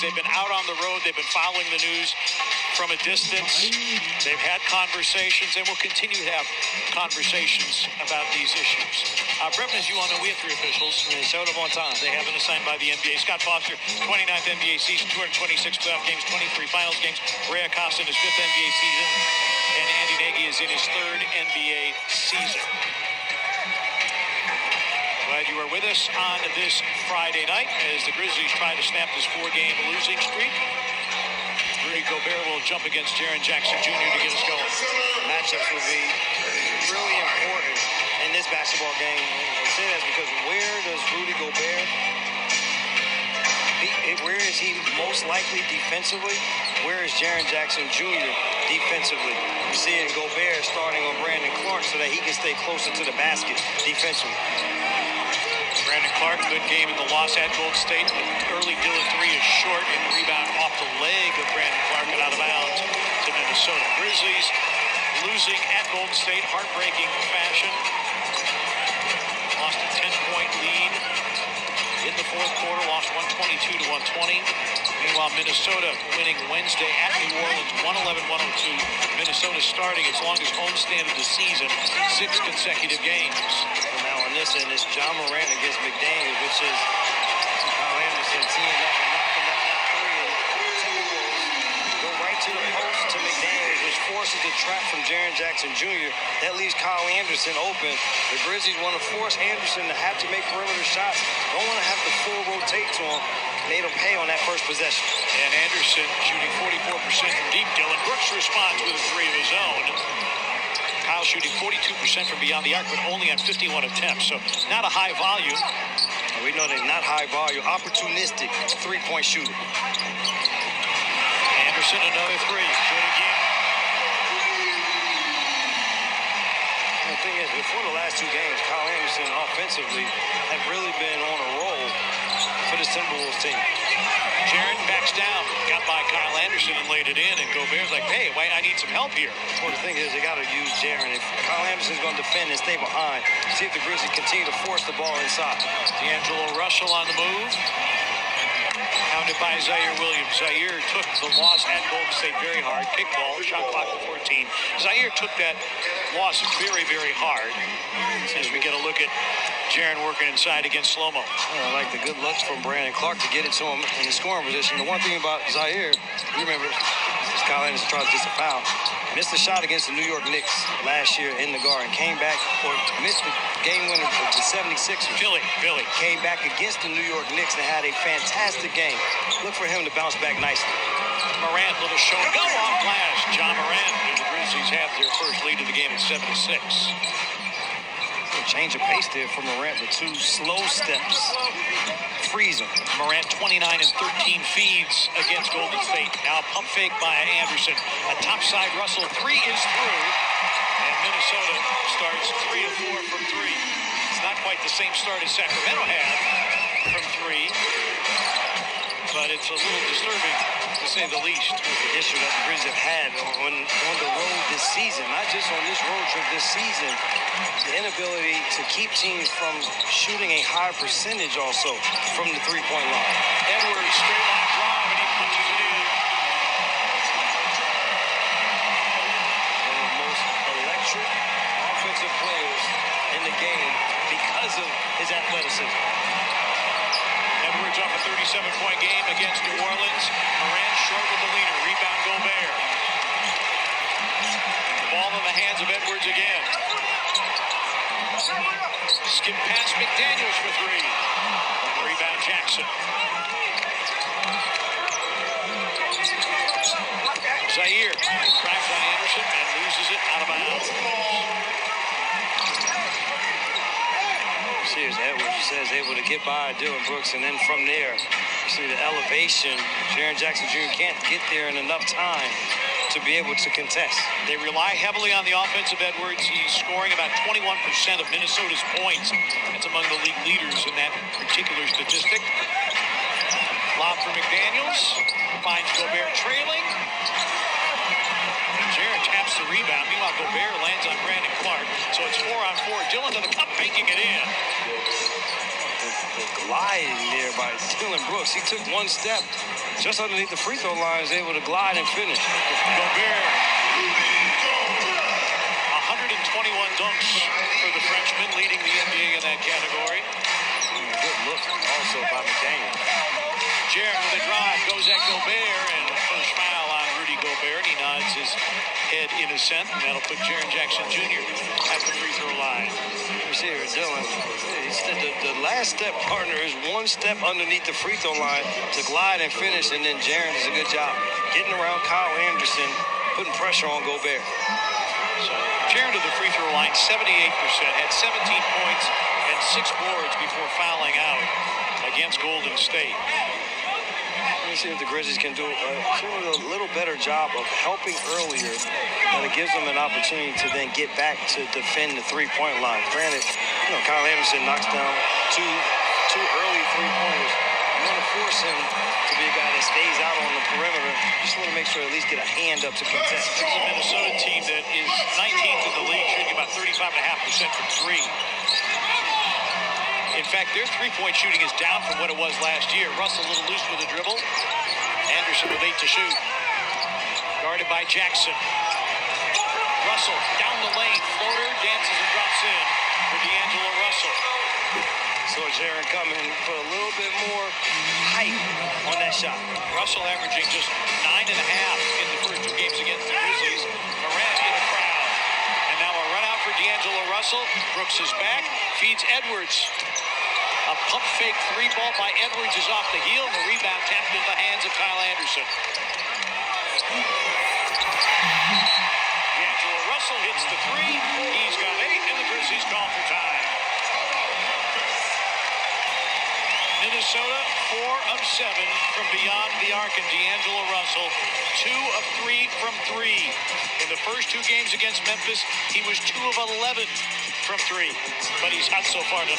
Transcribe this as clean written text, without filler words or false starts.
They've been out on the road. They've been following the news from a distance. They've had conversations and will continue to have conversations about these issues. Brevin, as you all know, we have 3 officials. They showed up on time. They have been assigned by the NBA. Scott Foster, 29th NBA season, 226 playoff games, 23 finals games. Ray Acosta in his 5th NBA season. And Andy Nagy is in his 3rd NBA season. Glad you are with us on this Friday night as the Grizzlies try to snap this 4-game losing streak. Rudy Gobert will jump against Jaren Jackson Jr. to get us going. Matchups will be really important in this basketball game. I say that because where does Rudy Gobert, where is he most likely defensively? Where is Jaren Jackson Jr. defensively? You see it in Gobert starting on Brandon Clark so that he can stay closer to the basket defensively. Brandon Clark, good game in the loss at Golden State. Early Dillon 3 is short and the rebound off the leg of Brandon Clark and out of bounds to Minnesota. Grizzlies losing at Golden State, heartbreaking fashion. Lost a 10-point lead in the 4th quarter, lost 122 to 120. Meanwhile, Minnesota winning Wednesday at New Orleans, 111-102. Minnesota starting its longest homestand of the season, 6 consecutive games. Now on this end, it's John Morant against McDaniels, which is Kyle Anderson teeing up and knocking down that 3. And Timberwolves go right to the post to McDaniels, which forces the trap from Jaren Jackson Jr. That leaves Kyle Anderson open. The Grizzlies want to force Anderson to have to make perimeter shots. Don't want to have to full rotate to him. Made him pay on that first possession. And Anderson shooting 44% from deep. Dillon Brooks responds with a 3 of his own. Kyle shooting 42% from beyond the arc, but only on 51 attempts, so not a high volume. We know they're not high volume, opportunistic 3-point shooter. Anderson, another 3. Good again. The thing is, before the last 2 games, Kyle Anderson offensively had really been on a roll for this Timberwolves team. Jaren backs down, got by Kyle Anderson and laid it in, and Gobert's like, hey, wait, I need some help here. Well, the thing is, they got to use Jaren. If Kyle Anderson's going to defend and stay behind, see if the Grizzlies continue to force the ball inside. D'Angelo Russell on the move. Pounded by Zaire Williams. Zaire took the loss at Golden State very hard. Kickball, shot clock to 14. Zaire took that loss very, very hard. As we get a look at Jaren working inside against Slow-Mo. I like the good looks from Brandon Clark to get it to him in the scoring position. The one thing about Zaire, you remember, Kyle Anderson tried to disavow. Missed the shot against the New York Knicks last year in the Garden. Came back, or missed the game winner of the 76ers. Philly. Came back against the New York Knicks and had a fantastic game. Look for him to bounce back nicely. Morant, little show and go off glass. John Morant, and the Grizzlies have their first lead of the game at 7-6. Change of pace there for Morant, the 2 slow steps. Freeze him. Morant 29 and 13 feeds against Golden State. Now a pump fake by Anderson. A topside Russell 3 is through. And Minnesota starts 3 of 4 from 3. It's not quite the same start as Sacramento had from 3. But it's a little disturbing, to say the least. The issue that the Grizzlies have had on the road this season, not just on this road trip this season, the inability to keep teams from shooting a high percentage also from the 3-point line. Edwards, straight line drive, and he punches it in. One of the most electric offensive players in the game because of his athleticism. Edwards off a 37-point game against New Orleans. Morant short with the leader. Rebound Gobert. Ball in the hands of Edwards again. Skip past McDaniels for 3. Rebound Jackson. Zaire cracks on Anderson and loses it out of bounds. Here's Edwards, you said, is able to get by Dillon Brooks, and then from there, you see the elevation. Jaren Jackson Jr. can't get there in enough time to be able to contest. They rely heavily on the offensive Edwards. He's scoring about 21% of Minnesota's points. That's among the league leaders in that particular statistic. Lob for McDaniels. Finds Gobert trailing. Jaren taps the rebound. Meanwhile, Gobert lands on Brandon Clark. So it's 4-on-4. Dillon to the cup, making it in. The gliding there by Dylan Brooks. He took one step just underneath the free throw line, is able to glide and finish. Gobert. 121 dunks for the Frenchman, leading the NBA in that category. Good look also by McDaniel. Jaren with a drive, goes at Gobert, and first foul on Rudy Gobert. He nods his head in assent, and that'll put Jaren Jackson Jr. at the free throw line. You see here, Dylan, he said the last step partner is one step underneath the free throw line to glide and finish, and then Jaren does a good job getting around Kyle Anderson, putting pressure on Gobert. So Jaren to the free throw line, 78%, had 17 points and 6 boards before fouling out against Golden State. Let's see if the Grizzlies can do a little better job of helping earlier, and it gives them an opportunity to then get back to defend the three-point line. Granted, Kyle Anderson knocks down two early three-pointers. You want to force him to be a guy that stays out on the perimeter. Just want to make sure at least get a hand up to contest. This is a Minnesota team that is 19th in the league, shooting about 35.5% from three. In fact, their three-point shooting is down from what it was last year. Russell a little loose with a dribble. Anderson with 8 to shoot. Guarded by Jackson. Russell down the lane, floater, dances and drops in for D'Angelo Russell. So Jaren coming for a little bit more height on that shot. Russell averaging just 9.5 in the first 2 games against the Grizzlies. Morant's in a crowd. And now a run out for D'Angelo Russell. Brooks is back, feeds Edwards. A pump fake 3 ball by Edwards is off the heel, and the rebound tapped into the hands of Kyle Anderson. D'Angelo Russell hits the 3. He's got 8, and the Grizzlies call for time. Minnesota 4 of 7 from beyond the arc, and D'Angelo Russell 2 of 3 from 3. In the first 2 games against Memphis, he was 2 of 11 from 3, but he's hot so far tonight.